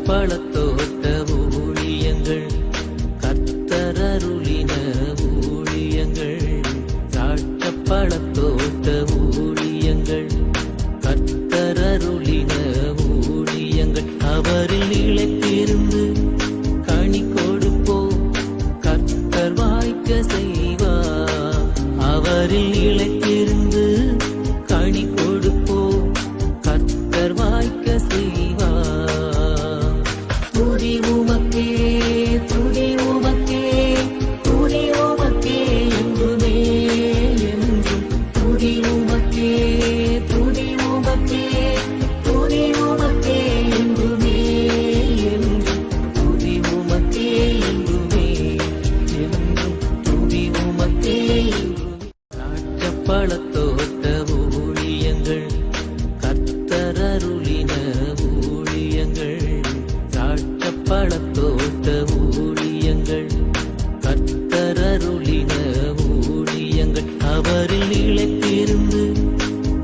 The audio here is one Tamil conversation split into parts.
பழத்தோட்ட ஊழியங்கள் கத்தரருளின ஊழியங்கள் திராட்சை பழத்தோட்ட ஊழியங்கள் கத்தரருளின ஊழியங்கள் அவரில் நிலைத்திருந்து கனி கொடுப்போம் கத்தர் வாய்க்க செய்வார் அவரில் நிலைத்திருந்து கனி கொடுப்போம் கத்தர் வாய்க்க செய்வார் துதி உமக்கே துதி உமக்கே துதி உமக்கே என்றுமே என்றும் துதி உமக்கே துதி உமக்கே துதி உமக்கே என்றுமே என்றும் துதி உமக்கே என்றுமே என்றும் துதி உமக்கே என்றுமே திராட்சைப்பழத்தோட்ட ஊழியங்கள் கத்தரருளின ஊழியங்கள் திராட்சைப்பழத்தோட்ட ஊழியங்கள் கத்தரருளின ஊழியங்கள் அவரில் நிலைத்திருந்து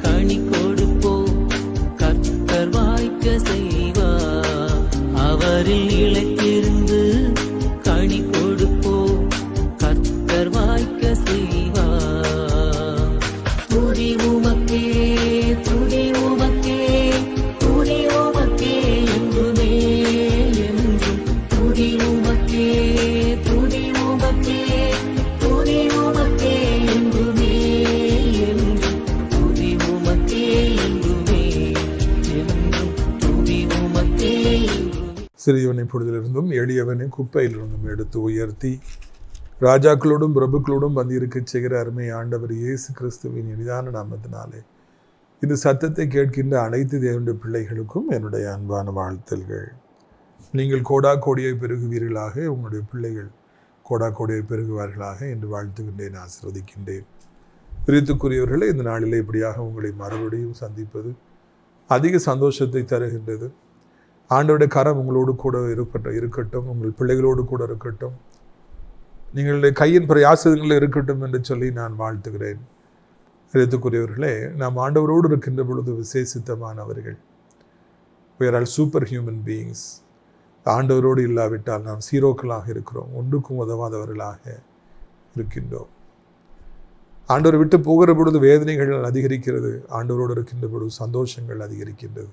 கனி கொடுப்போம் கத்தர் வாய்க்க செய்வார் அவரில் நிலைத்திருந்து கனி கொடுப்போம் கத்தர் வாய்க்க செய்வார் துதி உமக்கே துதி உமக்கே துதி உமக்கே என்றுமே என்றும் துதி உமக்கே துதி உமக்கே துதி உமக்கே என்றுமே என்றும் துதி உமக்கே என்றுமே என்றும் துதி உமக்கே என்றுமே. சிறியவனை பொழுதிலிருந்தும் எளியவனை குப்பையிலிருந்தும் எடுத்து உயர்த்தி ராஜாக்களோடும் பிரபுக்களோடும் வந்திருக்கச் செய்கிற அருமை ஆண்டவர் இயேசு கிறிஸ்துவின் இனிதான நாமத்தினாலே இது சத்தத்தை கேட்கின்ற அனைத்து தேவனுடைய பிள்ளைகளுக்கும் என்னுடைய அன்பான வாழ்த்தல்கள். நீங்கள் கோடா கோடியை பெருகுவீர்களாக, உங்களுடைய பிள்ளைகள் கோடா கோடியை பெருகுவார்களாக என்று வாழ்த்துகின்றேன், ஆசீர்வதிக்கின்றேன். பிரித்துக்குரியவர்களே, இந்த நாளிலே இப்படியாக உங்களை மறுபடியும் சந்திப்பது அதிக சந்தோஷத்தை தருகின்றது. ஆண்டவருடைய கரம் உங்களோடு கூட இருக்கட்டும், உங்கள் பிள்ளைகளோடு கூட இருக்கட்டும், நீங்களுடைய கையின் பிரயாசங்களில் இருக்கட்டும் என்று சொல்லி நான் வாழ்த்துகிறேன். எழுத்துக்குரியவர்களே, நாம் ஆண்டவரோடு இருக்கின்ற பொழுது விசேஷித்தமானவர்கள். we are all super human beings. ஆண்டவரோடு இல்லாவிட்டால் நாம் சீரோக்களாக இருக்கிறோம், ஒன்றுக்கும் உதவாதவர்களாக இருக்கின்றோம். ஆண்டவர் விட்டு போகிற பொழுது வேதனைகள் அதிகரிக்கிறது, ஆண்டவரோடு இருக்கின்ற பொழுது சந்தோஷங்கள் அதிகரிக்கின்றது.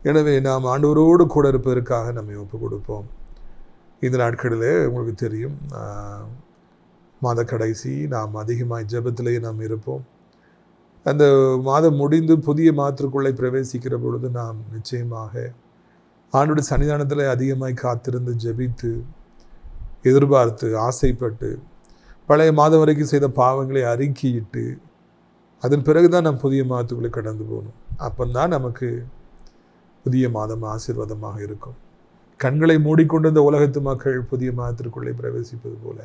எனவே நாம் ஆண்டவரோடு கூட இருப்பதற்காக நம்மை ஒப்பு கொடுப்போம். இந்த நாட்களிலே உங்களுக்கு தெரியும், மாத கடைசி நாம் அதிகமாக ஜெபத்திலேயே நாம் இருப்போம். அந்த மாதம் முடிந்து புதிய மாதத்திற்குள்ளே பிரவேசிக்கிற பொழுது நாம் நிச்சயமாக ஆண்டோட சன்னிதானத்தில் அதிகமாய் காத்திருந்து ஜெபித்து எதிர்பார்த்து ஆசைப்பட்டு பழைய மாதம் வரைக்கும் செய்த பாவங்களை அறிக்கையிட்டு அதன் பிறகு தான் நாம் புதிய மாதத்துக்குள்ளே கடந்து போகணும். அப்போதான் நமக்கு புதிய மாதம் ஆசீர்வாதமாக இருக்கும். கண்களை மூடிக்கொண்டிருந்த உலகத்து மக்கள் புதிய மாதத்திற்குள்ளே பிரவேசிப்பது போல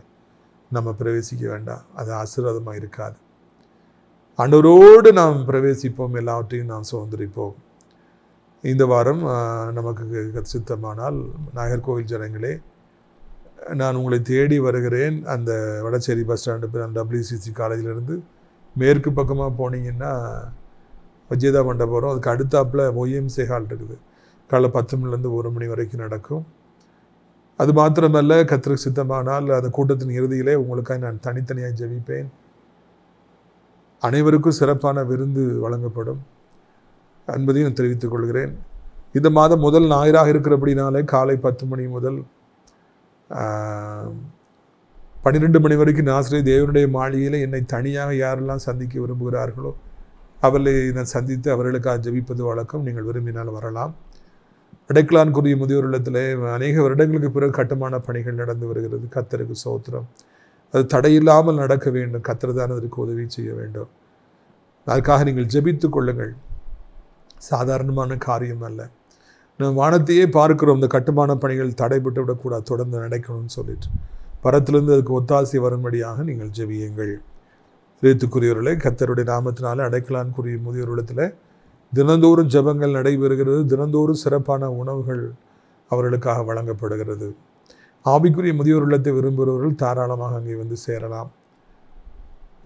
நம்ம பிரவேசிக்க வேண்டாம், அது ஆசீர்வாதமாக இருக்காது. ஆண்டவரோடு நாம் பிரவேசிப்போம், எல்லாவற்றையும் நாம் சுதந்திரிப்போம். இந்த வாரம் நமக்கு சித்தமானால் நாகர்கோவில் ஜனங்களே, நான் உங்களை தேடி வருகிறேன். அந்த வடச்சேரி பஸ் ஸ்டாண்டு WCC காலேஜிலேருந்து மேற்கு பக்கமாக போனீங்கன்னா விஜயதா மண்டபம், அதுக்கு அடுத்தாப்பில் OMC ஹால் இருக்குது. காலை 10 மணிலேருந்து 1 மணி வரைக்கும் நடக்கும். அது மாத்திரமல்ல, கர்த்தருக்கு சித்தமானால் அந்த கூட்டத்தின் இறுதியிலே உங்களுக்காக நான் தனித்தனியாக ஜெபிப்பேன். அனைவருக்கும் சிறப்பான விருந்து வழங்கப்படும் என்பதையும் நான் தெரிவித்துக் கொள்கிறேன். இந்த மாதம் முதல் ஞாயிறாக இருக்கிறபடினாலே காலை 10 மணி முதல் 12 மணி வரைக்கும் ஆசிரியர் தேவனுடைய மாளிகையில் என்னை தனியாக யாரெல்லாம் சந்திக்க விரும்புகிறார்களோ அவர்களை நான் சந்தித்து அவர்களுக்காக ஜெபிப்பது வழக்கம். நீங்கள் விரும்பினால் வரலாம். அடைக்கலான்குரிய முதியோர் இல்லத்தில் அநேக வருடங்களுக்கு பிறகு கட்டுமான பணிகள் நடந்து வருகிறது. கர்த்தருக்கு ஸ்தோத்திரம். அது தடையில்லாமல் நடக்க வேண்டும். கர்த்தர் தான் அதற்கு உதவி செய்ய வேண்டும். அதுக்காக நீங்கள் ஜெபித்து கொள்ளுங்கள். சாதாரணமான காரியம் அல்ல. நம்ம வானத்தையே பார்க்கிறோம், இந்த கட்டுமான பணிகள் தடைபட்டு விடக்கூடாது, தொடர்ந்து நடக்கணும்னு சொல்லிட்டு பரத்திலிருந்து அதுக்கு ஒத்தாசை வரும்படியாக நீங்கள் ஜெபியுங்கள். எழுத்துக்குரியவர்களே, கர்த்தருடைய நாமத்தினால அடைக்கலான்குரிய முதியோர் இல்லத்தில் தினந்தோறும் ஜெபங்கள் நடைபெறுகிறது. தினந்தோறும் சிறப்பான உணவுகள் அவர்களுக்காக வழங்கப்படுகிறது. ஆவிக்குரிய முதியோர் இல்லத்தை விரும்புகிறவர்கள் தாராளமாக அங்கே வந்து சேரலாம்.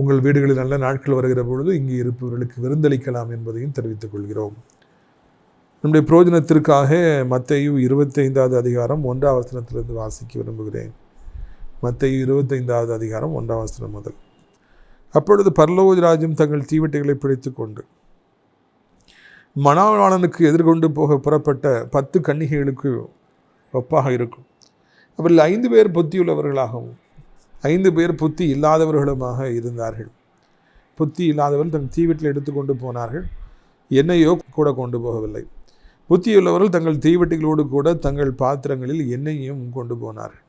உங்கள் வீடுகளில் நல்ல நாட்கள் வருகிற பொழுது இங்கே இருப்பவர்களுக்கு விருந்தளிக்கலாம் என்பதையும் தெரிவித்துக் கொள்கிறோம். நம்முடைய பிரயோஜனத்திற்காக மத்தேயு 25வது அதிகாரம் 1ஆம் வசனத்திலிருந்து வாசிக்க விரும்புகிறேன். மத்தேயு 25வது அதிகாரம் 1ஆம் வசனம் முதல். அப்பொழுது பரலோக ராஜ்யம் தங்கள் தீவெட்டிகளை பிடித்து கொண்டு மணவாளனுக்கு எதிர்கொண்டு போக புறப்பட்ட 10 கன்னிகைகளுக்கு ஒப்பாக இருக்கும். அவர்கள் 5 பேர் புத்தியுள்ளவர்களாகவும் 5 பேர் புத்தி இல்லாதவர்களுமாக இருந்தார்கள். புத்தி இல்லாதவர்கள் தன் தீவெட்டில் எடுத்துக்கொண்டு போனார்கள், எண்ணெயோ கூட கொண்டு போகவில்லை. புத்தியுள்ளவர்கள் தங்கள் தீவெட்டிகளோடு கூட தங்கள் பாத்திரங்களில் எண்ணெயையும் கொண்டு போனார்கள்.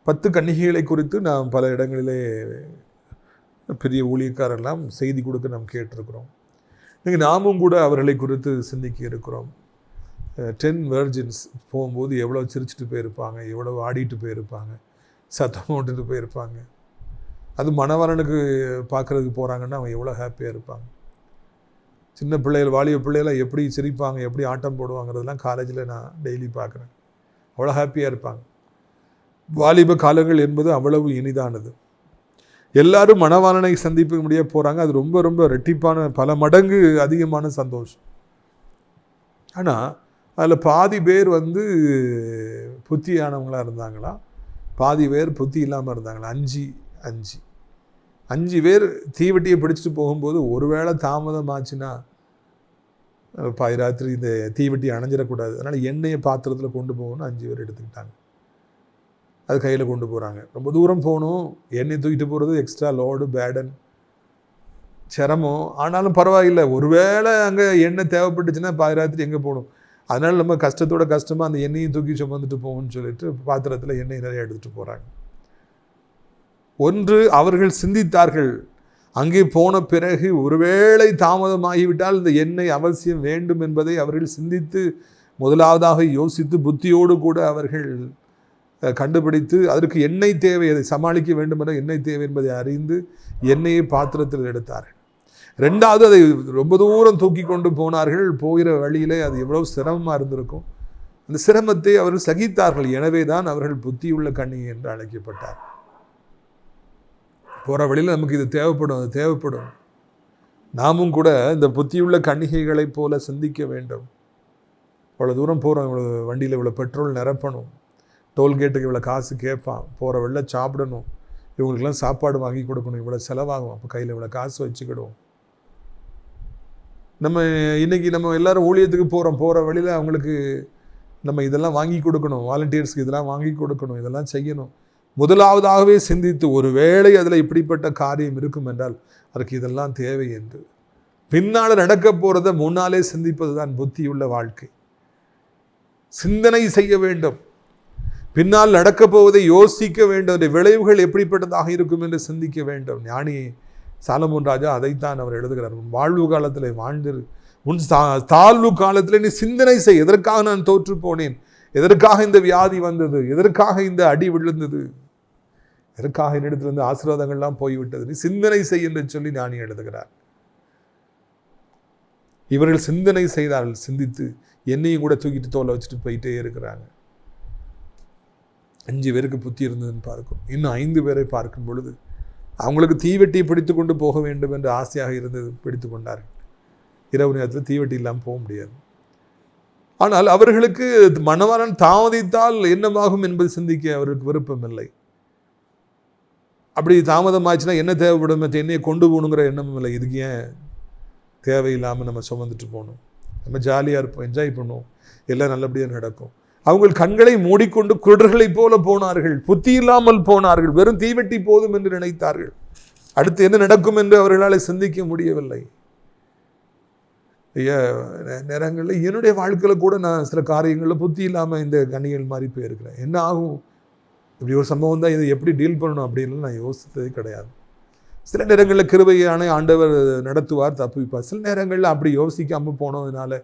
10 கன்னிகைகளை குறித்து நாம் பல இடங்களிலே பெரிய ஊழியக்காரெல்லாம் செய்தி கொடுக்க நாம் கேட்டிருக்கிறோம். இன்றைக்கி நாமும் கூட அவர்களை குறித்து சிந்திக்க இருக்கிறோம். 10 வெர்ஜின்ஸ் போகும்போது எவ்வளோ சிரிச்சுட்டு போயிருப்பாங்க, எவ்வளோ ஆடிட்டு போயிருப்பாங்க, சத்தம் போட்டுட்டு போயிருப்பாங்க. அது மணவரனுக்கு பார்க்குறதுக்கு போகிறாங்கன்னா அவங்க எவ்வளோ ஹாப்பியாக இருப்பாங்க. சின்ன பிள்ளைகள், வாலிப பிள்ளைகளாம் எப்படி சிரிப்பாங்க, எப்படி ஆட்டம் போடுவாங்கிறதெல்லாம் காலேஜில் நான் டெய்லி பார்க்குறேன். அவ்வளோ ஹாப்பியாக இருப்பாங்க. வாலிப காலங்கள் என்பது அவ்வளவு இனிதானது. எல்லாரும் மணவாளனை சந்திக்க முடிய போகிறாங்க. அது ரொம்ப ரொம்ப ரெட்டிப்பான, பல மடங்கு அதிகமான சந்தோஷம். ஆனால் அதில் பாதி பேர் புத்தியானவங்களாக இருந்தாங்களா, பாதி பேர் புத்தி இல்லாமல் இருந்தாங்களா. 5 பேர் தீவெட்டியை பிடிச்சிட்டு போகும்போது ஒருவேளை தாமதம் ஆச்சுன்னா பாதி ராத்திரி இந்த தீவெட்டி அணைஞ்சிடக்கூடாது, அதனால் எண்ணெயை பாத்திரத்தில் கொண்டு போகணும்னு 5 பேர் எடுத்துக்கிட்டாங்க. அது கையில் கொண்டு போகிறாங்க. ரொம்ப தூரம் போகணும், எண்ணெய் தூக்கிட்டு போகிறது எக்ஸ்ட்ரா லோடு, பேடன், சிரமம். ஆனாலும் பரவாயில்லை, ஒருவேளை அங்கே எண்ணெய் தேவைப்பட்டுச்சுன்னா பாதி ராத்திரி எங்கே போகணும், அதனால் நம்ம கஷ்டத்தோட கஷ்டமாக அந்த எண்ணெயை தூக்கி சுமந்துட்டு போகணும்னு சொல்லிட்டு பாத்திரத்தில் எண்ணெய் நிறைய எடுத்துகிட்டு போகிறாங்க. ஒன்று, அவர்கள் சிந்தித்தார்கள், அங்கே போன பிறகு ஒருவேளை தாமதமாகிவிட்டால் இந்த எண்ணெய் அவசியம் வேண்டும் என்பதை அவர்கள் சிந்தித்து முதலாவதாக யோசித்து புத்தியோடு கூட அவர்கள் கண்டுபிடித்து அதற்கு எண்ணெய் தேவை, அதை சமாளிக்க வேண்டும் என்ற எண்ணெய் தேவை என்பதை அறிந்து எண்ணெயை பாத்திரத்தில் எடுத்தார்கள். 2வது, அதை ரொம்ப தூரம் தூக்கி கொண்டு போனார்கள். போகிற வழியிலே அது எவ்வளவு சிரமமாக இருந்திருக்கும். அந்த சிரமத்தை அவர்கள் சகித்தார்கள். எனவே தான் அவர்கள் புத்தியுள்ள கன்னிகை என்று அழைக்கப்பட்டார். போகிற வழியில் நமக்கு இது தேவைப்படும், அது தேவைப்படும். நாமும் கூட இந்த புத்தியுள்ள கன்னிகைகளைப் போல சிந்திக்க வேண்டும். இவ்வளோ தூரம் போகிறோம், இவ்வளோ வண்டியில் இவ்வளோ பெட்ரோல் நிரப்பணும், டோல்கேட்டுக்கு இவ்வளோ காசு கேட்பான், போகிற வெளில சாப்பிடணும், இவங்களுக்கெல்லாம் சாப்பாடு வாங்கி கொடுக்கணும், இவ்வளோ செலவாகும், அப்போ கையில் இவ்வளோ காசு வச்சுக்கிடுவோம். நம்ம இன்றைக்கி நம்ம எல்லோரும் ஊழியத்துக்கு போகிறோம், போகிற வழியில் அவங்களுக்கு நம்ம இதெல்லாம் வாங்கி கொடுக்கணும், வாலண்டியர்ஸ்க்கு இதெல்லாம் வாங்கி கொடுக்கணும், இதெல்லாம் செய்யணும். முதலாவதாகவே சிந்தித்து ஒருவேளை அதில் இப்படிப்பட்ட காரியம் இருக்கும் என்றால் அதற்கு இதெல்லாம் தேவை என்று பின்னால் நடக்க போகிறத முன்னாலே சிந்திப்பது தான் புத்தியுள்ள வாழ்க்கை. சிந்தனை செய்ய வேண்டும், பின்னால் நடக்கப் போவதை யோசிக்க வேண்டும், விளைவுகள் எப்படிப்பட்டதாக இருக்கும் என்று சிந்திக்க வேண்டும். ஞானி சாலமோன் ராஜா அதைத்தான் அவர் எழுதுகிறார். உன் வாழ்வு காலத்தில் வாழ்ந்திரு, உன் தாழ்வு காலத்தில் நீ சிந்தனை செய். எதற்காக நான் தோற்று போனேன், எதற்காக இந்த வியாதி வந்தது, எதற்காக இந்த அடி விழுந்தது, எதற்காக என்னிடத்திலிருந்து ஆசீர்வாதங்கள்லாம் போய்விட்டது, நீ சிந்தனை செய் என்று சொல்லி ஞானி எழுதுகிறார். இவர்கள் சிந்தனை செய்தார்கள், சிந்தித்து என்னையும் கூட தூக்கிட்டு தோலை வச்சுட்டு போயிட்டே இருக்கிறாங்க. 5 பேருக்கு புத்தி இருந்ததுன்னு பார்க்கும். இன்னும் 5 பேரை பார்க்கும் பொழுது அவங்களுக்கு தீவெட்டியை பிடித்து கொண்டு போக வேண்டும் என்று ஆசையாக இருந்தது, பிடித்து கொண்டார்கள். இரவு நேரத்தில் தீவெட்டி இல்லாமல் போக முடியாது. ஆனால் அவர்களுக்கு மணவாளன் தாமதித்தால் என்னமாகும் என்பது சிந்திக்க அவருக்கு விருப்பம் இல்லை. அப்படி தாமதமாச்சுன்னா என்ன தேவைப்படும், என்னையை கொண்டு போகணுங்கிற எண்ணமும் இல்லை. இதுக்கு ஏன் தேவையில்லாமல் நம்ம சுமந்துட்டு போகணும், நம்ம ஜாலியாக இருப்போம், என்ஜாய் பண்ணுவோம், எல்லாம் நல்லபடியாக நடக்கும். அவங்க கண்களை மூடிக்கொண்டு குருடர்களைப் போல போனார்கள், புத்தி இல்லாமல் போனார்கள், வெறும் தீவெட்டி போதும் என்று நினைத்தார்கள். அடுத்து என்ன நடக்கும் என்று அவர்களால் சிந்திக்க முடியவில்லை. நேரங்களில் என்னுடைய வாழ்க்கையில் கூட நான் சில காரியங்களில் புத்தி இல்லாமல் இந்த கன்னிகள் மாதிரி போயிருக்கிறேன். என்ன ஆகும், இப்படி ஒரு சம்பவம் தான், இதை எப்படி டீல் பண்ணணும் அப்படின்னு நான் யோசித்ததே கிடையாது. சில நேரங்களில் கிருபையான ஆண்டவர் நடத்துவார், தப்புவிப்பார். சில நேரங்களில் அப்படி யோசிக்காமல் போனதுனால,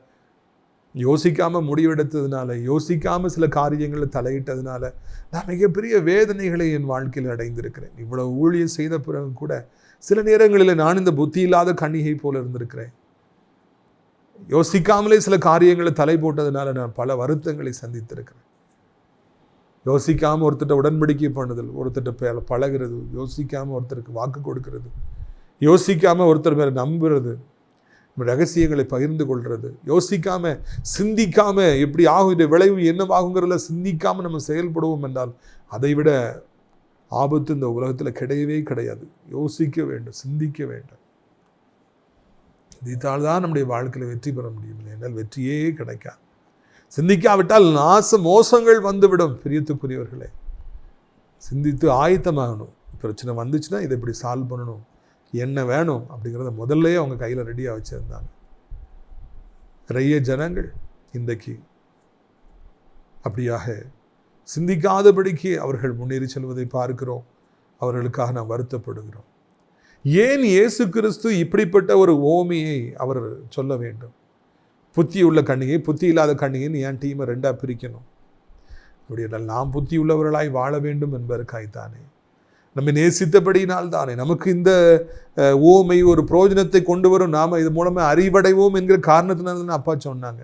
யோசிக்காமல் முடிவெடுத்ததுனால, யோசிக்காமல் சில காரியங்களில் தலையிட்டதுனால நான் மிகப்பெரிய வேதனைகளை என் வாழ்க்கையில் அடைந்திருக்கிறேன். இவ்வளவு ஊழியம் செய்த பிறகு கூட சில நேரங்களில் நான் இந்த புத்தி இல்லாத கன்னிகை போல இருந்திருக்கிறேன். யோசிக்காமலே சில காரியங்களை தலை போட்டதுனால நான் பல வருத்தங்களை சந்தித்திருக்கிறேன். யோசிக்காமல் ஒருத்தட்ட உடன்படிக்கை பண்ணுதல், ஒருத்தட்ட பழகிறது, யோசிக்காமல் ஒருத்தருக்கு வாக்கு கொடுக்கறது, யோசிக்காமல் ஒருத்தர் மேலே நம்புறது, ரகசியங்களை பகிர்ந்து கொள்வது, யோசிக்காம சிந்திக்காம எப்படி ஆகும், இந்த விளைவு என்னவாகுங்கிறத சிந்திக்காம நம்ம செயல்படுவோம் என்றால் அதைவிட ஆபத்து இந்த உலகத்தில் கிடையவே கிடையாது. யோசிக்க வேண்டும், சிந்திக்க வேண்டும். இதால் தான் நம்முடைய வாழ்க்கையில் வெற்றி பெற முடியும். என்றால் வெற்றியே கிடைக்காது. சிந்திக்காவிட்டால் மோசங்கள் வந்துவிடும். பிரியத்துக்குரியவர்களே, சிந்தித்து ஆயத்தமாகணும். பிரச்சனை வந்துச்சுன்னா இதை இப்படி சால்வ் பண்ணணும், என்ன வேணும் அப்படிங்கிறத முதல்ல அவங்க கையில் ரெடியாக வச்சுருந்தாங்க. நிறைய ஜனங்கள் இன்றைக்கு அப்படியாக சிந்திக்காதபடிக்கு அவர்கள் முன்னேறி செல்வதை பார்க்கிறோம். அவர்களுக்காக நாம் வருத்தப்படுகிறோம். ஏன் இயேசு கிறிஸ்து இப்படிப்பட்ட ஒரு ஓமையை அவர் சொல்ல வேண்டும்? புத்தி உள்ள கன்னிகை, புத்தி இல்லாத கன்னிகைன்னு ஏன் டீமை ரெண்டாக பிரிக்கணும்? அப்படி என்றால் நாம் புத்தி உள்ளவர்களாய் வாழ வேண்டும் என்பதற்காய்த்தானே, நம்ம நேசித்தபடியினால் தானே நமக்கு இந்த ஓமை ஒரு பிரயோஜனத்தை கொண்டு வரும், நாம் இது மூலமாக அறிவடைவோம் என்கிற காரணத்தினால அப்பா சொன்னாங்க.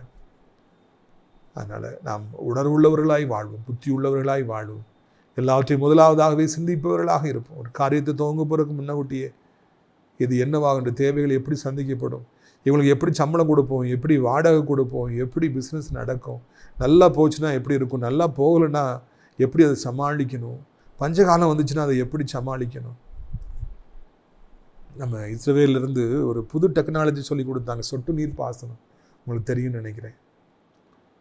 அதனால் நாம் உணர்வுள்ளவர்களாய் வாழ்வோம், புத்தி உள்ளவர்களாய் வாழ்வோம், எல்லாவற்றையும் முதலாவதாகவே சிந்திப்பவர்களாக இருப்போம். ஒரு காரியத்தை துவங்க போகிறதுக்கு முன்னக்கூட்டியே இது என்னவாகின்ற தேவைகள் எப்படி சந்திக்கப்படும், இவங்களுக்கு எப்படி சம்பளம் கொடுப்போம், எப்படி வாடகை கொடுப்போம், எப்படி பிஸ்னஸ் நடக்கும், நல்லா போச்சுன்னா எப்படி இருக்கும், நல்லா போகலைன்னா எப்படி அதை சமாளிக்கணும், பஞ்சகாலம் வந்துச்சுன்னா அதை எப்படி சமாளிக்கணும். நம்ம இஸ்ரவேலிருந்து ஒரு புது டெக்னாலஜி சொல்லி கொடுத்தாங்க, சொட்டு நீர் பாசனம். உங்களுக்கு தெரியும்னு நினைக்கிறேன்.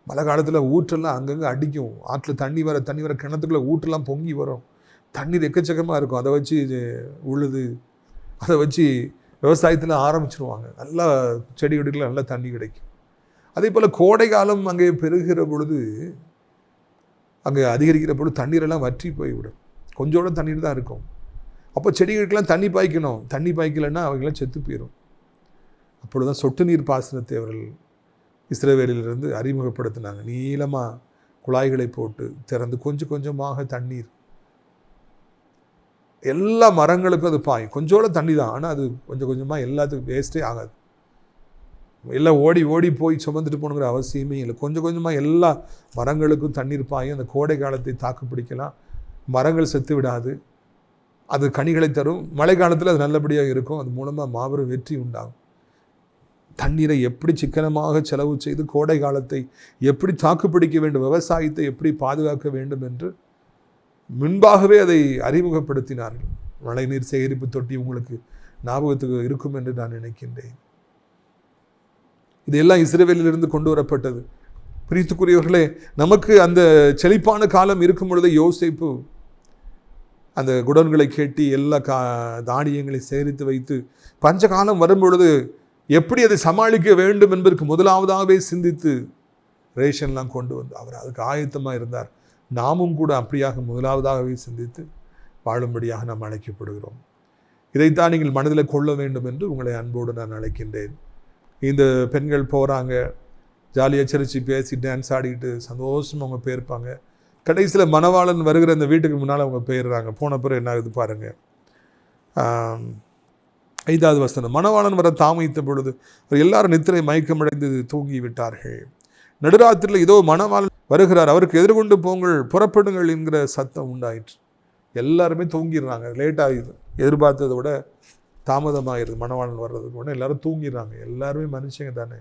மழை காலத்தில் ஊற்றெல்லாம் அங்கங்கே அடிக்கும், ஆற்றில் தண்ணி வர கிணத்துக்குள்ளே ஊற்றெல்லாம் பொங்கி வரும், தண்ணீர் எக்கச்சக்கமாக இருக்கும். அதை வச்சு உழுது அதை வச்சு விவசாயத்தில் ஆரம்பிச்சிருவாங்க. நல்லா செடி கொடிக்கெல்லாம் நல்லா தண்ணி கிடைக்கும். அதே போல் கோடை காலம் அங்கே பெருகிற பொழுது, அங்கே அதிகரிக்கிற பொழுது தண்ணீரெல்லாம் வற்றி போய்விடும், கொஞ்சோட தண்ணீர் தான் இருக்கும். அப்போ செடிகளுக்கெல்லாம் தண்ணி பாய்க்கணும், தண்ணி பாய்க்கலைன்னா அவங்களாம் செத்து போயிடும். அப்பொழுது தான் சொட்டு நீர் பாசனத்தை அவர்கள் இஸ்ரவேலிலிருந்து அறிமுகப்படுத்தினாங்க. நீளமாக குழாய்களை போட்டு திறந்து கொஞ்சம் கொஞ்சமாக தண்ணீர் எல்லா மரங்களுக்கும் அது பாயும். கொஞ்சோட தண்ணி தான், ஆனால் அது கொஞ்சம் கொஞ்சமாக எல்லாத்துக்கும் வேஸ்ட்டே ஆகாது. எல்லாம் ஓடி ஓடி போய் சுமந்துட்டு போகணுங்கிற அவசியமே இல்லை. கொஞ்சம் கொஞ்சமாக எல்லா மரங்களுக்கும் தண்ணீர் பாயும். அந்த கோடை காலத்தை தாக்கு பிடிக்கலாம், மரங்கள் செத்து விடாது, அது கனிகளை தரும். மழை காலத்தில் அது நல்லபடியாக இருக்கும். அது மூலமாக மாபெரும் வெற்றி உண்டாகும். தண்ணீரை எப்படி சிக்கனமாக செலவு செய்து கோடை காலத்தை எப்படி தாக்குப்பிடிக்க வேண்டும், விவசாயத்தை எப்படி பாதுகாக்க வேண்டும் என்று முன்பாகவே அதை அறிமுகப்படுத்தினார்கள். மழைநீர் சேகரிப்பு தொட்டி உங்களுக்கு ஞாபகத்துக்கு இருக்கும் என்று நான் நினைக்கின்றேன். இதெல்லாம் இஸ்ரவேலிலிருந்து கொண்டு வரப்பட்டது. பிரியத்துக்குரியவர்களே, நமக்கு அந்த செழிப்பான காலம் இருக்கும் பொழுது யோசேப்பு அந்த குடன்களை கேட்டி எல்லா தானியங்களை சேகரித்து வைத்து பஞ்சகாலம் வரும் பொழுது எப்படி அதை சமாளிக்க வேண்டும் என்பதற்கு முதலாவதாகவே சிந்தித்து ரேஷன்லாம் கொண்டு வந்து அவர் அதுக்கு ஆயத்தமாக இருந்தார். நாமும் கூட அப்படியாக முதலாவதாகவே சிந்தித்து வாழும்படியாக நாம் அழைக்கப்படுகிறோம். இதைத்தான் நீங்கள் மனதில் கொள்ள வேண்டும் என்று உங்களை அன்போடு நான் அழைக்கின்றேன். இந்த பெண்கள் போகிறாங்க, ஜாலியாக சிரிச்சு பேசி டான்ஸ் ஆடிக்கிட்டு சந்தோஷமாக அவங்க போயிருப்பாங்க. கடைசியில் மணவாளன் வருகிற அந்த வீட்டுக்கு முன்னால் அவங்க போயிடுறாங்க. போன பிறகு என்ன ஆகுது பாருங்கள். 5வது வசனம், மணவாளன் வர தாமதித்த பொழுது எல்லாரும் நித்திரை மயக்கமடைந்து தூங்கி விட்டார்கள். நடுராத்திரியில் இதோ மணவாளன் வருகிறார், அவருக்கு எதிர்கொண்டு போங்கள், புறப்படுங்கள் என்கிற சத்தம் உண்டாயிற்று. எல்லாருமே தூங்கிடுறாங்க. லேட் ஆகிடுது, எதிர்பார்த்ததை விட தாமதமாகிடுது மணவாளன் வர்றதுக்கு. உடனே எல்லாரும் தூங்கிடுறாங்க. எல்லாருமே மனுஷங்க தானே,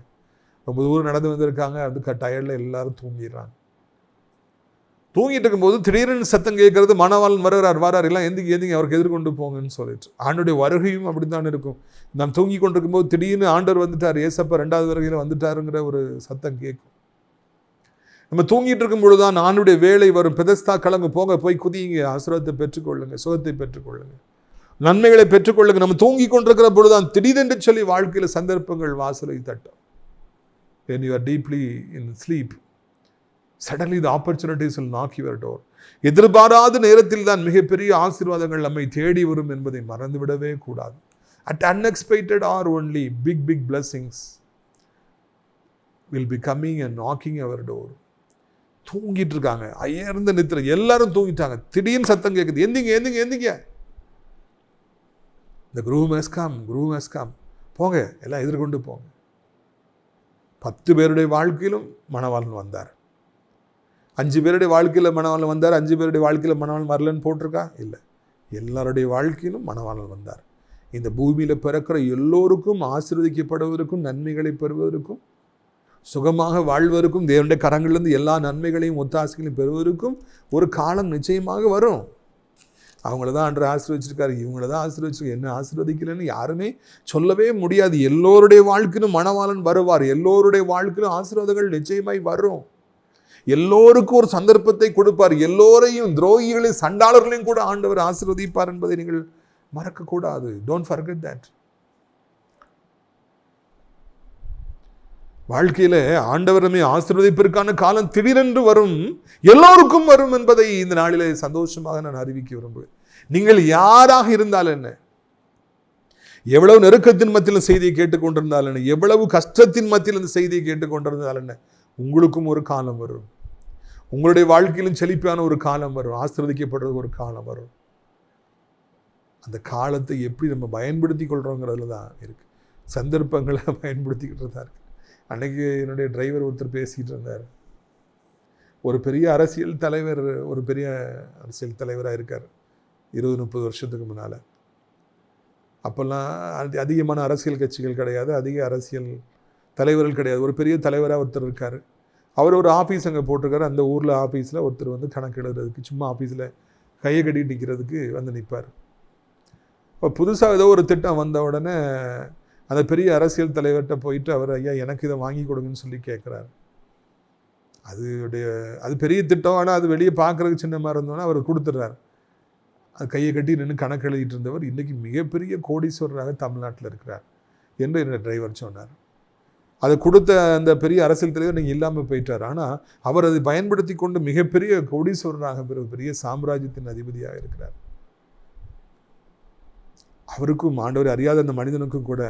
ரொம்ப தூரம் நடந்து வந்திருக்காங்க, அதுக்கு டயர்டில் எல்லாரும் தூங்கிடுறாங்க. தூங்கிட்டு இருக்கும்போது திடீர்னு சத்தம் கேட்கறது, மணவாளன் வரார், எல்லாம் எந்திங்க அவருக்கு எதிர்கொண்டு போங்கன்னு சொல்லிட்டு. ஆண்டுடைய வருகையும் அப்படி தான் இருக்கும். நாம் தூங்கி கொண்டிருக்கும் போது திடீர்னு ஆண்டவர் வந்துட்டார், ஏசப்பா 2வது வருகையில் வந்துட்டாருங்கிற ஒரு சத்தம் கேட்கும். நம்ம தூங்கிட்டு இருக்கும் பொழுதுதான் ஆண்டுடைய வேலை வரும். பெதஸ்தா கிளம்பு, போங்க, போய் குதியுங்க, ஆசீர்வாதத்தை பெற்றுக்கொள்ளுங்க, சுகத்தை பெற்றுக்கொள்ளுங்க, நன்மைகளை பெற்றுக்கொள்ளுங்க. நம்ம தூங்கி கொண்டிருக்கிற பொழுதுதான் திடீரென்று சொல்லி வாழ்க்கையில் சந்தர்ப்பங்கள் வாசலை தட்டும். When you are deeply in sleep, suddenly the opportunities will knock your door. எதிர்பாராத நேரத்தில் தான் மிகப்பெரிய ஆசீர்வாதங்கள் நம்மை தேடி வரும் என்பதை மறந்துவிடவே கூடாது. At unexpected or only big blessings will be coming and knocking our door. தூங்கிட்டு இருக்காங்க, அயர்ந்த நித்திரை, எல்லாரும் தூங்கிட்டாங்க. திடீர்னு சத்தம் கேட்குது, எந்திங்க. The groom has come. போங்க, எல்லாம் எதிர்கொண்டு போங்க. 10 பேருடைய வாழ்க்கையிலும் மணவாளன் வந்தார். 5 பேருடைய வாழ்க்கையில் மணவாளன் வந்தார். 5 பேருடைய வாழ்க்கையில் மணவாளன் வரலன்னு போட்டிருக்கா? இல்லை, எல்லாருடைய வாழ்க்கையிலும் மணவாளன் வந்தார். இந்த பூமியில் பிறக்கிற எல்லோருக்கும் ஆசீர்வதிக்கப்படுவதற்கும் நன்மைகளை பெறுவதற்கும் சுகமாக வாழ்வதற்கும் தேவனுடைய கரங்களிலிருந்து எல்லா நன்மைகளையும் ஒத்தாசைகளையும் பெறுவதற்கும் ஒரு காலம் நிச்சயமாக வரும். அவங்கள தான் அன்று ஆசீர்வதிச்சிருக்காரு, இவங்கள தான் ஆசீர்வதிச்சிருக்காரு, என்ன ஆசீர்வதிக்கலன்னு யாருமே சொல்லவே முடியாது. எல்லோருடைய வாழ்க்கையிலும் மணவாளன் வருவார். எல்லோருடைய வாழ்க்கையிலும் ஆசீர்வாதங்கள் நிச்சயமாய் வரும். எல்லோருக்கும் ஒரு சந்தர்ப்பத்தை கொடுப்பார். எல்லோரையும், துரோகிகளையும் சண்டாளர்களையும் கூட ஆண்டவர் ஆசீர்வதிப்பார் என்பதை நீங்கள் மறக்கக்கூடாது. Don't forget that. வாழ்க்கையில ஆண்டவர் நம்மை ஆசீர்வதிப்பதற்கான காலம் திடீரென்று வரும், எல்லோருக்கும் வரும் என்பதை இந்த நாளிலே சந்தோஷமாக நான் அறிவிக்க விரும்புகிறேன். நீங்கள் யாராக இருந்தால் என்ன, எவ்வளவு நெருக்கத்தின் மத்தியில் செய்தியை கேட்டுக்கொண்டிருந்தால் என்ன, எவ்வளவு கஷ்டத்தின் மத்தியில் இந்த செய்தியை கேட்டுக்கொண்டிருந்தால் என்ன, உங்களுக்கும் ஒரு காலம் வரும். உங்களுடைய வாழ்க்கையிலும் செழிப்பான ஒரு காலம் வரும், ஆசீர்வதிக்கப்படுறது ஒரு காலம் வரும். அந்த காலத்தை எப்படி நம்ம பயன்படுத்தி கொள்றோங்கிறதுல தான் இருக்கு. சந்தர்ப்பங்களை பயன்படுத்திக்கிட்டு தான் இருக்கு. அன்னைக்கு என்னுடைய டிரைவர் ஒருத்தர் பேசிகிட்டு இருந்தார். ஒரு பெரிய அரசியல் தலைவர், ஒரு பெரிய அரசியல் தலைவராக இருக்கார் 20-30 வருஷத்துக்கு முன்னால். அப்போல்லாம் அதிகமான அரசியல் கட்சிகள் கிடையாது, அதிக அரசியல் தலைவர்கள் கிடையாது. ஒரு பெரிய தலைவராக ஒருத்தர் இருக்கார். அவர் ஒரு ஆஃபீஸ் அங்கே போட்டிருக்காரு. அந்த ஊரில் ஆஃபீஸில் ஒருத்தர் வந்து கணக்கு எழுதுறதுக்கு, சும்மா ஆஃபீஸில் கையை கட்டிட்டு நிற்கிறதுக்கு வந்து நிற்பார். இப்போ புதுசாக ஏதோ ஒரு திட்டம் வந்த உடனே அந்த பெரிய அரசியல் தலைவர்கிட்ட போயிட்டு அவர், ஐயா எனக்கு இதை வாங்கி கொடுங்கன்னு சொல்லி கேட்குறாரு. அது பெரிய திட்டம், ஆனால் அது வெளியே பார்க்குறதுக்கு சின்ன மாதிரி இருந்தோன்னா அவர் கொடுத்துட்றாரு. அது கையை கட்டி நின்று கணக்கு எழுதிட்டு இருந்தவர் இன்றைக்கி மிகப்பெரிய கோடீஸ்வரராக தமிழ்நாட்டில் இருக்கிறார் என்று என்னோட டிரைவர் சொன்னார். அதை கொடுத்த அந்த பெரிய அரசியல் தலைவர் நீங்கள் இல்லாமல் போயிட்டார். ஆனால் அவர் அதை பயன்படுத்தி கொண்டு மிகப்பெரிய கோடீஸ்வரராக பெரிய சாம்ராஜ்யத்தின் அதிபதியாக இருக்கிறார். அவருக்கும் ஆண்டவர் அறியாத அந்த மனிதனுக்கும் கூட,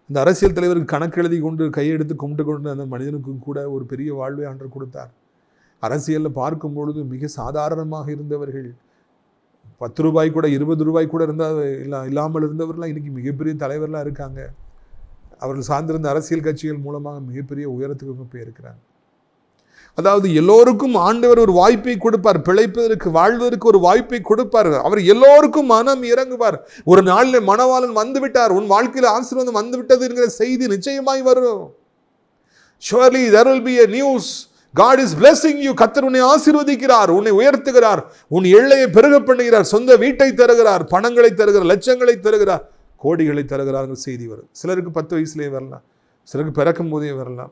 இந்த அரசியல் தலைவருக்கு கணக்கு எழுதி கொண்டு கையெடுத்து கும்பிட்டு கொண்டு அந்த மனிதனுக்கும் கூட ஒரு பெரிய வாழ்வை ஆண்டவர் கொடுத்தார். அரசியலில் பார்க்கும் பொழுது மிக சாதாரணமாக இருந்தவர்கள், 10 ரூபாய் கூட 20 ரூபாய் கூட இல்லாமல் இருந்தவர்கள்லாம் இன்றைக்கி மிகப்பெரிய தலைவர்களாக இருக்காங்க. அவர்கள் சார்ந்திருந்த அரசியல் கட்சிகள் மூலமாக மிகப்பெரிய உயரத்துக்கு போயிருக்கிறாங்க. அதாவது எல்லோருக்கும் ஆண்டவர் ஒரு வாய்ப்பை கொடுப்பார், பிழைப்பதற்கு, வாழ்வதற்கு ஒரு வாய்ப்பை கொடுப்பார். அவர் எல்லோருக்கும் மனம் இறங்குவார். ஒரு நாளில் மணவாளன் வந்து விட்டார், உன் வாழ்க்கையில் ஆசீர்வாதம் வந்து விட்டது என்கிற செய்தி நிச்சயமாய் வரும். Surely there will be a news. God is blessing you. கர்த்தர் உன்னை ஆசீர்வதிக்கிறார், உன்னை உயர்த்துகிறார், உன் எல்லையை பெருக பண்ணுகிறார், சொந்த வீட்டை தருகிறார், பணங்களை தருகிறார், லட்சங்களை தருகிறார், கோடிகளை தருகிறார் செய்தி வரும். சிலருக்கு 10 வயசுலேயே வரலாம், சிலருக்கு பிறக்கும் போதே வரலாம்,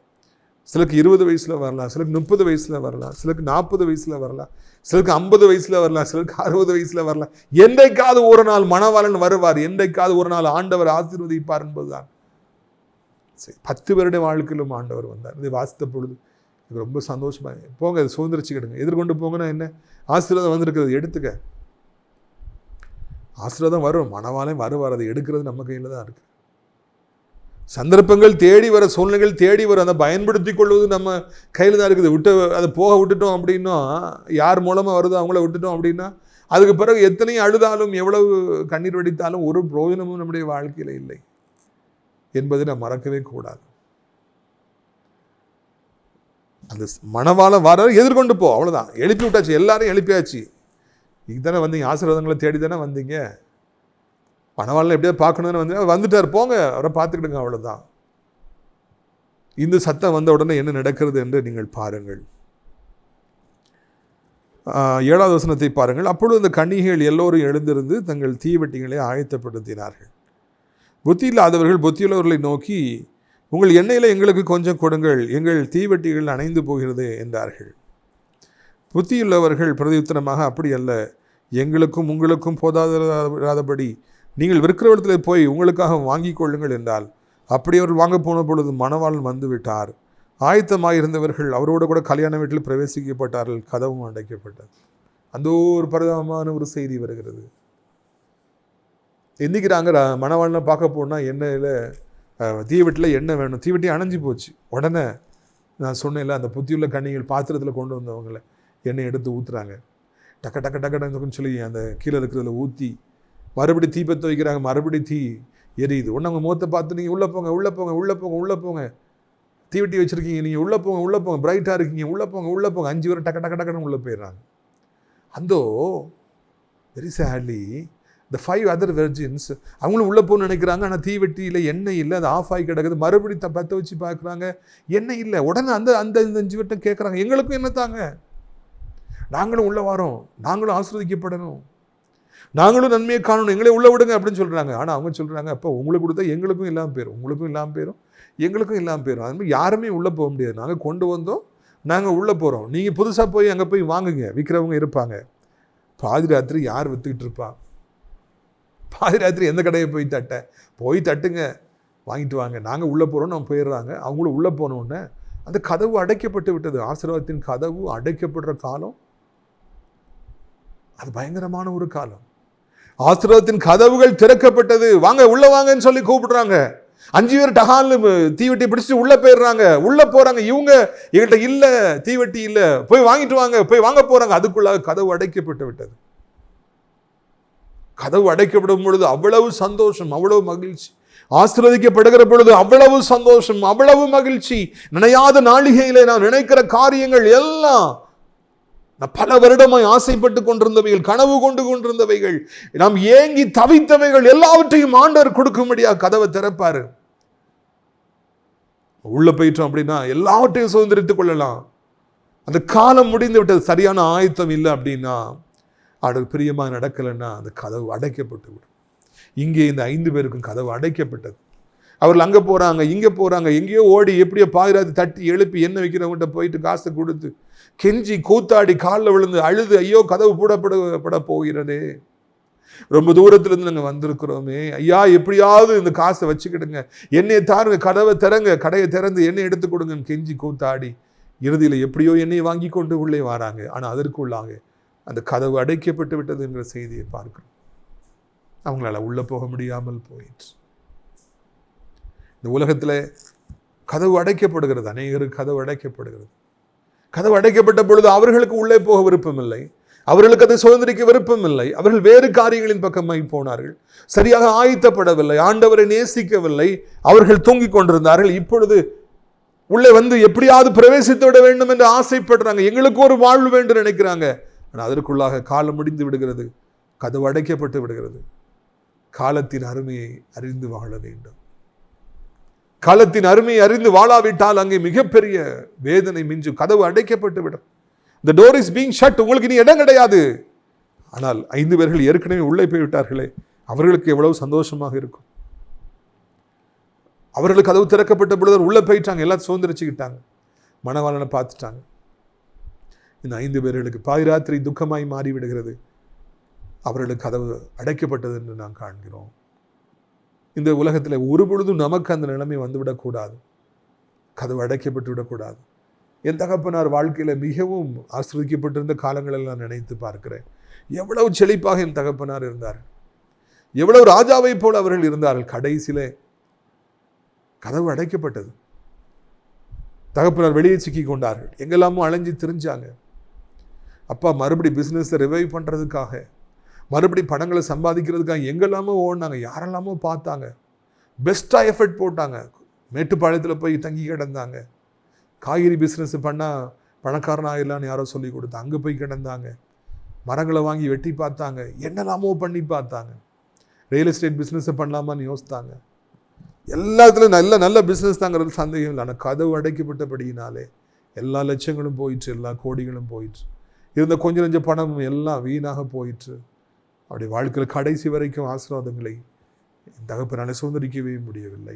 சிலருக்கு 20 வயசில் வரலாம், சிலருக்கு 30 வயசில் வரலாம், சிலருக்கு 40 வயசில் வரலாம், சிலருக்கு 50 வயசில் வரலாம், சிலருக்கு 60 வயசில் வரலாம். என்றைக்காவது ஒரு நாள் மணவாளன் வருவார், என்றைக்காவது ஒரு நாள் ஆண்டவர் ஆசீர்வதிப்பார் என்பதுதான். 10 பேருடைய வாழ்க்கையிலும் ஆண்டவர் வந்தார். இதை வாசித்த பொழுது எனக்கு ரொம்ப சந்தோஷமாக, போங்க அதை சுதந்திரிச்சுக்கிடுங்க, எதிர்கொண்டு போங்கன்னா என்ன, ஆசீர்வாதம் வந்திருக்கிறது எடுத்துக்க. ஆசீர்வாதம் வரும், மணவாளன் வருவார், அதை எடுக்கிறது நம்ம கையில் தான் இருக்குது. சந்தர்ப்பங்கள் தேடி வர, சூழ்நிலைகள் தேடி வர, அதை பயன்படுத்தி கொள்வது நம்ம கையில் தான் இருக்குது. அதை போக விட்டுட்டோம் அப்படின்னா, யார் மூலமாக வருதோ அவங்கள விட்டுட்டோம் அப்படின்னா, அதுக்கு பிறகு எத்தனை அழுதாலும் எவ்வளவு கண்ணீர் வடித்தாலும் ஒரு பிரயோஜனமும் நம்முடைய வாழ்க்கையில் இல்லை என்பதை நாம் மறக்கவே கூடாது. அந்த மணவாளன் வர எதிர்கொண்டு போ, அவ்வளோதான். எழுப்பி விட்டாச்சு, எல்லாரையும் எழுப்பியாச்சு. இதுதானே வந்தீங்க, ஆசீர்வாதங்களை தேடி தானே வந்தீங்க. மணவாளனை எப்படியா பார்க்கணுன்னு வந்து வந்துட்டார், போங்க அவரை பார்த்துக்கிடுங்க, அவ்வளோதான். இந்த சத்தம் வந்த உடனே என்ன நடக்கிறது என்று நீங்கள் பாருங்கள். 7வது வசனத்தை பாருங்கள். அப்பொழுது இந்த கன்னிகைகள் எல்லோரும் எழுந்திருந்து தங்கள் தீவெட்டிகளை ஆயத்தப்படுத்தினார்கள். புத்தி இல்லாதவர்கள் புத்தியுள்ளவர்களை நோக்கி, உங்கள் எண்ணெயில் எங்களுக்கு கொஞ்சம் கொடுங்கள், எங்கள் தீவெட்டிகள் அணைந்து போகிறது என்றார்கள். புத்தியுள்ளவர்கள் பிரதியுத்தரமாக, அப்படி அல்ல, எங்களுக்கும் உங்களுக்கும் போதாதபடி நீங்கள் விற்கிறவர்களிடத்தில் போய் உங்களுக்காக வாங்கி கொள்ளுங்கள் என்றால், அப்படி அவர் வாங்க போன பொழுது மணவாளன் வந்து விட்டார். ஆயத்தமாக இருந்தவர்கள் அவரோடு கூட கல்யாண வீட்டில் பிரவேசிக்கப்பட்டார்கள், கதவும் அடைக்கப்பட்டது. அந்த ஒரு பரிதாபமான ஒரு செய்தி வருகிறது. எந்திக்கிறாங்க, மணவாளனை பார்க்க போனால் எண்ணெயில் தீவெட்டில் எண்ணெய் வேணும், தீவெட்டி அணைஞ்சி போச்சு. உடனே நான் சொன்னேன்ல, அந்த புத்தியுள்ள கன்னிகள் பாத்திரத்தில் கொண்டு வந்தவங்களை எண்ணெய் எடுத்து ஊற்றுறாங்க. டக்க டக்க டக்குன்னு சொல்லி அந்த கீழே இருக்கிறதுல ஊற்றி மறுபடி தீ பற்ற வைக்கிறாங்க. மறுபடி தீ எரியுது. ஒன்று அவங்க முகத்தை பார்த்து, நீங்கள் உள்ளே போங்க, உள்ளே போங்க, உள்ளே போங்க, உள்ளே போங்க, தீவெட்டி வச்சுருக்கீங்க, நீங்கள் உள்ளே போங்க, உள்ளே போங்க, பிரைட்டாக இருக்கீங்க, உள்ளே போங்க, உள்ளே போங்க. 5 பேர் டக்கு டக்கு டக்குன்னு உள்ளே போயிடுறாங்க. அந்தோ வெரி சேட்லி இந்த 5 அதர் வெர்ஜின்ஸ் அவங்களும் உள்ளே போகணும்னு நினைக்கிறாங்க. ஆனால் தீவெட்டியில் எண்ணெய் இல்லை, அது ஆஃப் ஆகி கிடக்குது. மறுபடியும் பற்ற வச்சு பார்க்குறாங்க, எண்ணெய் இல்லை. உடனே அந்த 5 வட்டம் கேட்குறாங்க, எங்களுக்கும் என்ன தாங்க, நாங்களும் உள்ளே வரோம், நாங்களும் ஆசீர்வதிக்கப்படணும், நாங்களும் நன்மையை காணணும், எங்களே உள்ளே விடுங்க அப்படின்னு சொல்கிறாங்க. ஆனால் அவங்க சொல்கிறாங்க, அப்போ உங்களுக்கு கொடுத்தா எங்களுக்கும் இல்லாமல் போயிடும், உங்களுக்கும் இல்லாமல் போயிடும், எங்களுக்கும் இல்லாமல் போயிடும். அது மாதிரி யாருமே உள்ளே போக முடியாது. நாங்கள் கொண்டு வந்தோம், நாங்கள் உள்ளே போகிறோம், நீங்கள் புதுசாக போய் அங்கே போய் வாங்குங்க. விற்கிறவங்க இருப்பாங்க. பாதி ராத்திரி யார் விற்றுக்கிட்டு இருப்பா? பாதி ராத்திரி எந்த கடையை போய் தட்டுங்க, வாங்கிட்டு வாங்க, நாங்கள் உள்ளே போகிறோம். நம்ம போயிடுறாங்க. அவங்களும் உள்ளே போனோடனே அந்த கதவு அடைக்கப்பட்டு விட்டது. ஆசீர்வாதத்தின் கதவு அடைக்கப்படுற காலம் அது பயங்கரமான ஒரு காலம். ஆசீர்வாதத்தின் கதவுகள் திறக்கப்பட்டது. வாங்க உள்ள வாங்கன்னு சொல்லி கூப்பிடுறாங்க. 5 பேர் டகால் தீவெட்டி பிடிச்சிட்டு உள்ள போயிடுறாங்க. உள்ள போறாங்க. இவங்க எங்கள்கிட்ட இல்ல, தீவெட்டி இல்ல, போய் வாங்கிட்டு வாங்க, போய் வாங்க போறாங்க. அதுக்குள்ள கதவு அடைக்கப்பட்டு விட்டது. கதவு அடைக்கப்படும் பொழுது அவ்வளவு சந்தோஷம், அவ்வளவு மகிழ்ச்சி. ஆசீர்வதிக்கப்படுகிற பொழுது அவ்வளவு சந்தோஷம், அவ்வளவு மகிழ்ச்சி. நினையாத நாளிகையிலே நான் நினைக்கிற காரியங்கள் எல்லாம், நான் பல வருடமாய் ஆசைப்பட்டு கொண்டிருந்தவைகள், கனவு கொண்டிருந்தவைகள், நாம் ஏங்கி தவித்தவைகள் எல்லாவற்றையும் ஆண்டவர் கொடுக்கும்படியா கதவை திறப்பாரு. உள்ள போயிட்டோம் அப்படின்னா எல்லாவற்றையும் சுதந்திரித்துக் கொள்ளலாம். அந்த காலம் முடிந்து விட்டது. சரியான ஆயத்தம் இல்லை அப்படின்னா, ஆண்டவர் பிரியமா நடக்கலைன்னா அந்த கதவு அடைக்கப்பட்டு விடும். இங்கே இந்த 5 பேருக்கும் கதவு அடைக்கப்பட்டது. அவர்கள் அங்கே போகிறாங்க, இங்கே போகிறாங்க, எங்கேயோ ஓடி எப்படியோ பாயிராது தட்டி எழுப்பி எண்ணெய் வைக்கிறவங்ககிட்ட போயிட்டு காசை கொடுத்து கெஞ்சி கூத்தாடி காலில் விழுந்து அழுது, ஐயோ கதவு பூடப்பட போகிறதே, ரொம்ப தூரத்துலேருந்து நாங்கள் வந்திருக்கிறோமே, ஐயா எப்படியாவது இந்த காசை வச்சுக்கிடுங்க, எண்ணெயை தாருங்க, கதவை திறங்க, கடையை திறந்து எண்ணெய் எடுத்து கொடுங்கன்னு கெஞ்சி கூத்தாடி இறுதியில் எப்படியோ எண்ணெயை வாங்கி கொண்டு உள்ளே வராங்க. ஆனால் அதற்குள்ளாக அந்த கதவு அடைக்கப்பட்டு விட்டது என்ற செய்தியை பார்க்கிறோம். அவங்களால உள்ளே போக முடியாமல் போயிற்று. இந்த உலகத்தில் கதவு அடைக்கப்படுகிறது. அநேகருக்கு கதவு அடைக்கப்படுகிறது. கதவு அடைக்கப்பட்ட பொழுது அவர்களுக்கு உள்ளே போக விருப்பமில்லை, அவர்களுக்கு அதை சுதந்திரிக்க விருப்பமில்லை. அவர்கள் வேறு காரியங்களின் பக்கமாய் போனார்கள். சரியாக ஆயத்தப்படவில்லை, ஆண்டவரை நேசிக்கவில்லை, அவர்கள் தூங்கிக் கொண்டிருந்தார்கள். இப்பொழுது உள்ளே வந்து எப்படியாவது பிரவேசித்து விட வேண்டும் என்று ஆசைப்படுறாங்க. எங்களுக்கு ஒரு வாழ்வு வேண்டும் நினைக்கிறாங்க. ஆனால் அதற்குள்ளாக காலம் முடிந்து விடுகிறது, கதவு அடைக்கப்பட்டு விடுகிறது. காலத்தின் அருமையை அறிந்து வாழ வேண்டும். காலத்தின் அருமையை அறிந்து வாழாவிட்டால் அங்கே மிகப்பெரிய வேதனை மிஞ்சும். கதவு அடைக்கப்பட்டு விடும். The door is being shut. உங்களுக்கு இனி இடம் கிடையாது. ஆனால் 5 பேர்கள் ஏற்கனவே உள்ளே போய்விட்டார்களே, அவர்களுக்கு எவ்வளவு சந்தோஷமாக இருக்கும். அவர்களுக்கு கதவு திறக்கப்பட்ட பொழுது உள்ளே போயிட்டாங்க, எல்லாம் சுதந்திரிச்சுக்கிட்டாங்க, மணவாளனை பார்த்துட்டாங்க. இந்த 5 பேர்களுக்கு பாதிராத்திரி துக்கமாய் மாறிவிடுகிறது. அவர்களுக்கு கதவு அடைக்கப்பட்டது என்று நாம் காண்கிறோம். இந்த உலகத்தில் ஒரு பொழுதும் நமக்கு அந்த நிலைமை வந்துவிடக்கூடாது, கதவு அடைக்கப்பட்டு விடக்கூடாது. என் தகப்பனார் வாழ்க்கையில் மிகவும் ஆசீர்வதிக்கப்பட்டிருந்த காலங்களெல்லாம் நினைத்து பார்க்கிறேன். எவ்வளவு செழிப்பாக என் தகப்பனார் இருந்தார், எவ்வளவு ராஜாவை போல அவர்கள் இருந்தார்கள். கடைசியிலே கதவு அடைக்கப்பட்டது. தகப்பனார் வெளியே சிக்கி கொண்டார்கள், எங்கெல்லாமோ அலைஞ்சு திரிஞ்சாங்க. அப்பா மறுபடி பிஸ்னஸை ரிவைவ் பண்ணுறதுக்காக, மறுபடி பணங்களை சம்பாதிக்கிறதுக்காக எங்கெல்லாமோ ஓடினாங்க, யாரெல்லாமோ பார்த்தாங்க, பெஸ்ட்டாக எஃபர்ட் போட்டாங்க. மேட்டுப்பாளையத்தில் போய் தங்கி கிடந்தாங்க. காய்கறி பிஸ்னஸ் பண்ணால் பணக்காரன் ஆகிடலான்னு யாரோ சொல்லி கொடுத்து அங்கே போய் கிடந்தாங்க. மரங்களை வாங்கி வெட்டி பார்த்தாங்க, என்னெல்லாமோ பண்ணி பார்த்தாங்க. ரியல் எஸ்டேட் பிஸ்னஸை பண்ணலாமான்னு யோசித்தாங்க. எல்லாத்துலையும் நல்ல நல்ல பிஸ்னஸ் தாங்கிறது சந்தேகம் இல்லை. ஆனால் கதவு அடைக்கப்பட்டபடியினாலே எல்லா லட்சங்களும் போயிற்று, எல்லா கோடிகளும் போயிற்று. இருந்த கொஞ்சம் கொஞ்சம் பணம் எல்லாம் வீணாக போயிற்று. அப்படி வாழ்க்கையில் கடைசி வரைக்கும் ஆசீர்வாதங்களை தகப்பனாலே சுதந்திரிக்கவே முடியவில்லை.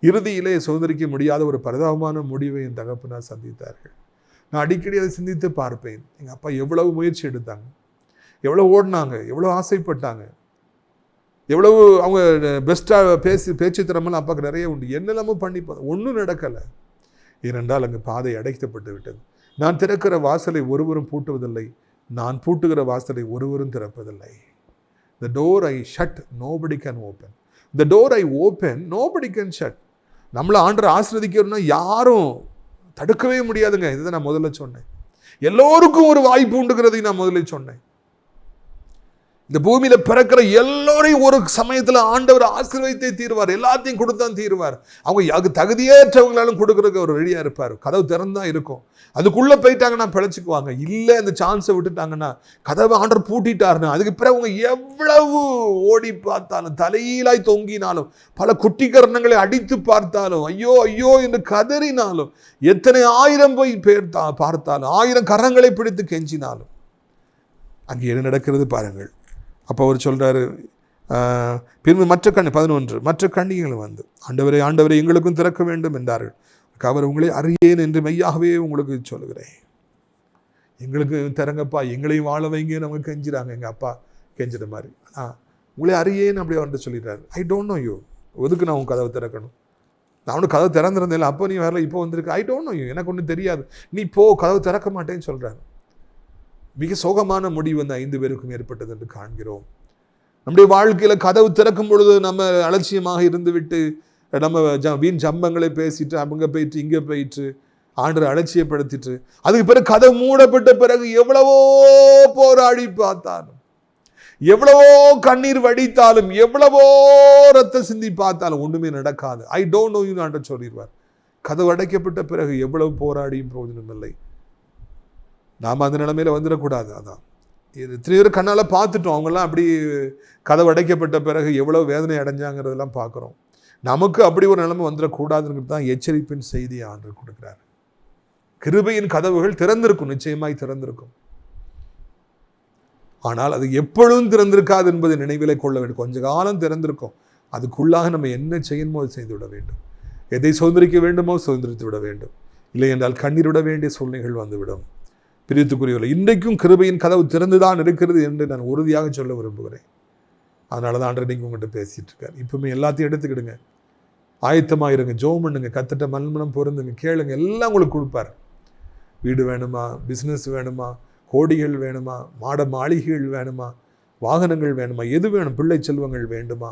இறுதியிலே சுதந்திரிக்க முடியாத ஒரு பரிதாபமான முடிவை என் தகப்பனார் சந்தித்தார்கள். நான் அடிக்கடி அதை சிந்தித்து பார்ப்பேன். எங்கள் அப்பா எவ்வளவு முயற்சி எடுத்தாங்க, எவ்வளோ ஓடினாங்க, எவ்வளோ ஆசைப்பட்டாங்க, எவ்வளவு அவங்க பெஸ்ட்டாக பேச்சு திறமெல்லாம் அப்பாவுக்கு நிறைய உண்டு. என்னெல்லாமோ பண்ணி ஒன்றும் நடக்கலை. ஏனென்றால் அங்கே பாதை அடைக்கப்பட்டு விட்டது. நான் திறக்கிற வாசலை ஒருவரும் பூட்டுவதில்லை, நான் பூட்டுகிற வாசலை ஒருவரும் திறப்பதில்லை. The door I shut, nobody can open. The door I open, nobody can shut. நம்மளை ஆண்டவர் ஆசீர்வதிக்கணும்னா யாரும் தடுக்கவே முடியாதுங்க. இதை நான் முதல்ல சொன்னேன். எல்லோருக்கும் ஒரு வாய்ப்பு உண்டுங்கிறதை நான் முதல்ல சொன்னேன். இந்த பூமியில பிறக்கிற எல்லோரையும் ஒரு சமயத்துல ஆண்டவர் ஆசீர்வதித்தே தீர்வார். எல்லாத்தையும் கொடுத்தான் தீர்வார். அவங்க தகுதியேற்றவங்களாலும் கொடுக்கறதுக்கு அவர் ரெடியா இருப்பார். கதவு திறந்தா இருக்கும். அதுக்குள்ள போயிட்டாங்கன்னா பிழைச்சுக்குவாங்க. இல்ல இந்த சான்ஸை விட்டுட்டாங்கன்னா, கதவை ஆண்டவர் பூட்டிட்டாருன்னு அதுக்கு பிறகு அவங்க எவ்வளவு ஓடி பார்த்தாலும், தலையிலாய் தொங்கினாலும், பல குட்டி கரணங்களை அடித்து பார்த்தாலும், ஐயோ ஐயோ என்று கதறினாலும், எத்தனை 1000 போய் பார்த்தாலும், 1000 கரங்களை பிடித்து கெஞ்சினாலும், அங்கே என்ன நடக்கிறது பாருங்கள். அப்போ அவர் சொல்றாரு, பின்பு மற்ற 11 மற்ற கன்னிகள் வந்து, ஆண்டவரே ஆண்டவரே எங்களுக்கும் திறக்க வேண்டும் என்றார்கள். அவர் உங்களை அறியேன் என்று மெய்யாகவே உங்களுக்கு சொல்லுகிறேன், எங்களுக்கு திறங்கப்பா, எங்களையும் வாழ வைங்கன்னு அவங்க கெஞ்சிறாங்க. எங்கள் அப்பா கெஞ்சிற மாதிரி. உங்களை அறியேன்னு அப்படி அவர்கிட்ட சொல்லிடுறாரு. I don't know you. எதுக்கு நான் உன் கதவை திறக்கணும்? நான் அவனுக்கு கதவை திறந்திருந்தேன், அப்போ நீ வரல, இப்போ வந்திருக்கு. ஐ டோன்ட் நோ யூ, எனக்கு ஒன்றும் தெரியாது, நீ போ, கதவை திறக்க மாட்டேன்னு சொல்கிறாரு. மிக சோகமான முடிவு அந்த 5 பேருக்கும் ஏற்பட்டது என்று காண்கிறோம். நம்முடைய வாழ்க்கையில் கதவு திறக்கும் பொழுது நம்ம அலட்சியமாக இருந்து விட்டு, நம்ம வீண் ஜம்பங்களை பேசிட்டு, அங்கே போயிட்டு இங்கே போயிட்டு ஆண்டரை அலட்சியப்படுத்திட்டு, அதுக்கு பிறகு கதவு மூடப்பட்ட பிறகு எவ்வளவோ போராடி பார்த்தாலும், எவ்வளவோ கண்ணீர் வடித்தாலும், எவ்வளவோ ரத்த சிந்தி பார்த்தாலும் ஒன்றுமே நடக்காது. ஐ டோன்ட் நோ யூ ஆண்டர் சொல்லிடுவார். கதவு அடைக்கப்பட்ட பிறகு எவ்வளவு போராடியும் பிரயோஜனம் இல்லை. நாம் அந்த நிலைமையில வந்துடக்கூடாது. அதான் எத்தனை பேர் கண்ணால் பார்த்துட்டோம். அவங்கெல்லாம் அப்படி கதவு அடைக்கப்பட்ட பிறகு எவ்வளோ வேதனை அடைஞ்சாங்கிறதெல்லாம் பார்க்குறோம். நமக்கு அப்படி ஒரு நிலைமை வந்துடக்கூடாதுங்கிறது தான் எச்சரிப்பின் செய்தியை ஆண்டவர் கொடுக்குறாரு. கிருபையின் கதவுகள் திறந்திருக்கும், நிச்சயமாய் திறந்திருக்கும். ஆனால் அது எப்பொழுதும் திறந்திருக்காது என்பதை நினைவிலே கொள்ள வேண்டும். கொஞ்ச காலம் திறந்திருக்கும். அதுக்குள்ளாக நம்ம என்ன செய்யணுமோ அதை செய்து விட வேண்டும். எதை சுதந்திரிக்க வேண்டுமோ சுதந்திரித்து விட வேண்டும். இல்லை என்றால் கண்ணீர் விட வேண்டிய சூழ்நிலைகள் வந்துவிடும். பிரித்துக்குரியவர்கள், இன்றைக்கும் கிருபையின் கதவு திறந்துதான் இருக்கிறது என்று நான் உறுதியாக சொல்ல விரும்புகிறேன். அதனால தான் ஆண்டவர் இன்னைக்கு உங்கள்கிட்ட பேசிட்டு இருக்கார். இப்பவுமே எல்லாத்தையும் எடுத்துக்கிடுங்க, ஆயத்தமாக இருங்க, ஜெபம் பண்ணுங்க, கத்திட்ட மண்மனம் பொருந்துங்க, கேளுங்க, எல்லாம் உங்களுக்கு கொடுப்பார். வீடு வேணுமா, பிஸ்னஸ் வேணுமா, கோடிகள் வேணுமா, மாளிகைகள் வேணுமா, வாகனங்கள் வேணுமா, எது வேணும், பிள்ளை செல்வங்கள் வேண்டுமா,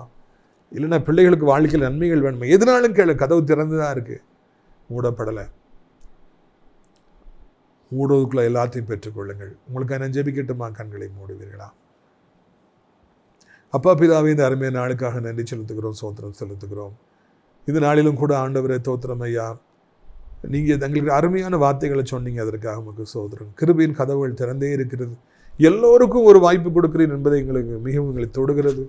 இல்லைன்னா பிள்ளைகளுக்கு வாழ்க்கையில் நன்மைகள் வேணுமா, எதுனாலும் கேளு. கதவு திறந்து தான் இருக்கு, மூடப்படலை. மூடுவதுக்குள்ள எல்லாத்தையும் பெற்றுக்கொள்ளுங்கள். உங்களுக்கு நான் ஜெபிக்கட்டுமா? கண்களை மூடுவீர்களா? அப்பா பிதாவே, இந்த அருமையான நாளுக்காக நன்றி செலுத்துகிறோம், சோத்திரம் செலுத்துகிறோம். இந்த நாளிலும் கூட ஆண்டவரே தோத்திரம் ஐயா, நீங்கள் எங்களுக்கு அருமையான வார்த்தைகளை சொன்னீங்க, அதற்காக உங்களுக்கு சோதரம். கிருபையின் கதவுகள் திறந்தே இருக்கிறது. எல்லோருக்கும் ஒரு வாய்ப்பு கொடுக்கிறேன் என்பதை எங்களுக்கு மிகவும் எங்களை தொடுகிறது.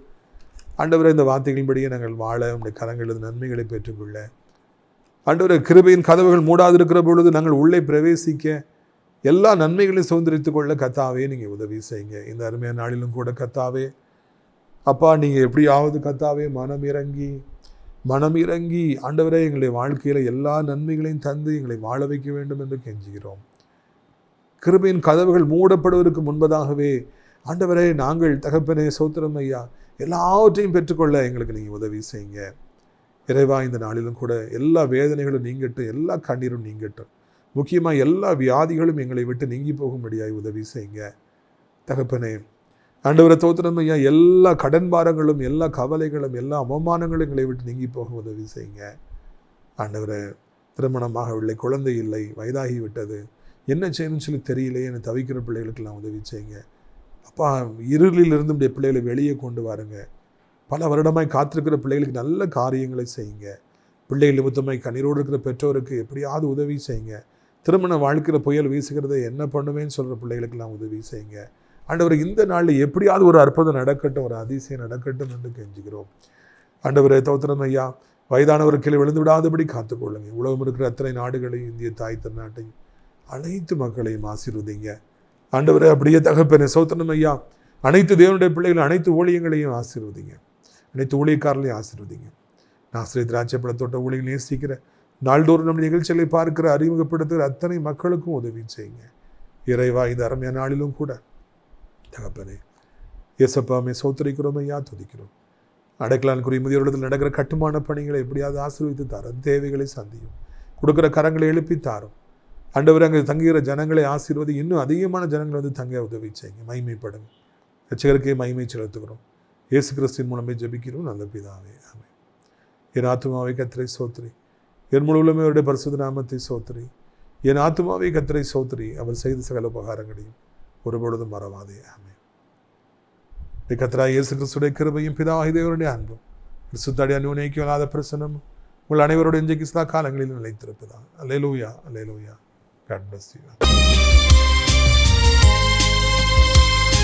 ஆண்டவரே, இந்த வார்த்தைகளின்படியே நாங்கள் வாழ, உங்களுடைய கரங்களது நன்மைகளை பெற்றுக்கொள்ள, ஆண்டவரே கிருபையின் கதவுகள் மூடாதிருக்கிற பொழுது நாங்கள் உள்ளே பிரவேசிக்க, எல்லா நன்மைகளையும் சுதந்திரித்துக் கொள்ள கத்தாவே நீங்கள் உதவி செய்யுங்க. இந்த அருமையான நாளிலும் கூட கத்தாவே அப்பா, நீங்கள் எப்படியாவது கத்தாவே மனம் இறங்கி ஆண்டவரே எங்களுடைய வாழ்க்கையில் எல்லா நன்மைகளையும் தந்து எங்களை வாழ வைக்க வேண்டும் என்று கெஞ்சுகிறோம். கிருபையின் கதவுகள் மூடப்படுவதற்கு முன்பதாகவே ஆண்டவரே நாங்கள் தகப்பனே சோத்திரம் ஐயா எல்லாவற்றையும் பெற்றுக்கொள்ள எங்களுக்கு நீங்கள் உதவி செய்யுங்க. இறைவா, இந்த நாளிலும் கூட எல்லா வேதனைகளும் நீங்கட்டும், எல்லா கண்ணீரும் நீங்கட்டும், முக்கியமாக எல்லா வியாதிகளும் எங்களை விட்டு நீங்கி போகும்படியாய் உதவி செய்யுங்க தகப்பனே. ஆண்டவரை தோத்திரம் ஐயா, எல்லா கடன் பாரங்களும், எல்லா கவலைகளும், எல்லா அவமானங்களும் எங்களை விட்டு நீங்கி போக உதவி செய்யுங்க. ஆண்டவரை, திருமணமாகவில்லை, குழந்தை இல்லை, வயதாகி விட்டது, என்ன செய்யணும்னு சொல்லி தெரியலையே என தவிக்கிற பிள்ளைகளுக்கெல்லாம் உதவி செய்யுங்க. அப்பா, இருளிலிருந்து உடைய பிள்ளைகளை வெளியே கொண்டு வாருங்க. பல வருடமாய் காத்திருக்கிற பிள்ளைகளுக்கு நல்ல காரியங்களை செய்யுங்க. பிள்ளைகள் நிமித்தமாய் கண்ணீரோடு இருக்கிற பெற்றோருக்கு எப்படியாவது உதவி செய்யுங்க. திருமண வாழ்க்கையில் புயல் வீசுகிறத என்ன பண்ணுவேன்னு சொல்கிற பிள்ளைகளுக்கெல்லாம் உதவி செய்யுங்க. ஆண்டவர், இந்த நாளில் எப்படியாவது ஒரு அற்புதம் நடக்கட்டும், ஒரு அதிசயம் நடக்கட்டும் என்று கெஞ்சுகிறோம். ஆண்டவரே தோத்திரம் ஐயா, வயதானவர் கீழே விழுந்து விடாதபடி காத்துக்கொள்ளுங்க. உலகம் இருக்கிற அத்தனை நாடுகளையும், இந்திய தாய் திருநாட்டையும், அனைத்து மக்களையும் ஆசீர்வதிங்க. ஆண்டவரே, அப்படியே தகப்பனே சோத்திரம் ஐயா, அனைத்து தேவனுடைய பிள்ளைகள், அனைத்து ஊழியங்களையும் ஆசீர்வதிங்க, அனைத்து ஊழியக்காரர்களையும் ஆசீர்வதிங்க. நாசிரியர் திராட்சைப்பழ தோட்ட ஊழியர்கள் நேசிக்கிற, நாள்தோறும் நம்ம நிகழ்ச்சிகளை பார்க்கிற, அறிமுகப்படுத்துகிற அத்தனை மக்களுக்கும் உதவி செய்யுங்க. இறைவா, இந்த அருமையான நாளிலும் கூட தகப்பனே இயேசப்பாமே சோத்திரிக்கிறோம் ஐயா, துதிக்கிறோம். அடைக்கலான்குரிய முதியோரிடத்தில் நடக்கிற கட்டுமான பணிகளை எப்படியாவது ஆசீர்வதித்து தாரும், தேவைகளை சந்தியும், கொடுக்குற கரங்களை எழுப்பி தாரும். ஆண்டவர், அங்கே தங்குகிற ஜனங்களை ஆசீர்வதி, இன்னும் அதிகமான ஜனங்களை வந்து தங்க உதவி செய்யுங்க. மகிமைப்படுங்க. ரட்சகருக்கே மகிமை செலுத்துகிறோம். இயேசு கிறிஸ்துவின் மூலமே ஜெபிக்கிறோம் நல்ல பிதாவே, ஆமென். என் ஆத்துமாவை கர்த்தரை சோத்திரி, என் முழுவதுமே அவருடைய பரிசுத்த நாமத்தை சோத்திரி. என் ஆத்துமாவை கர்த்தரை சோத்திரி, அவர் செய்த சகல உபகாரங்களையும் ஒருபொழுதும் மறவாதே. ஆமென். கர்த்தராகிய இயேசு கிறிஸ்துடைய கிருபையும் பிதாவாகிய தேவனுடைய அன்பும் கிறிஸ்துவுடைய அந்யோன்யைக்கில்லாத பிரசன்னமும் உங்கள் அனைவருடைய இன்றைக்கு சதா காலங்களிலும் நிலைத்திருப்பதாக. அல்லேலூயா, அல்லேலூயா. God bless you.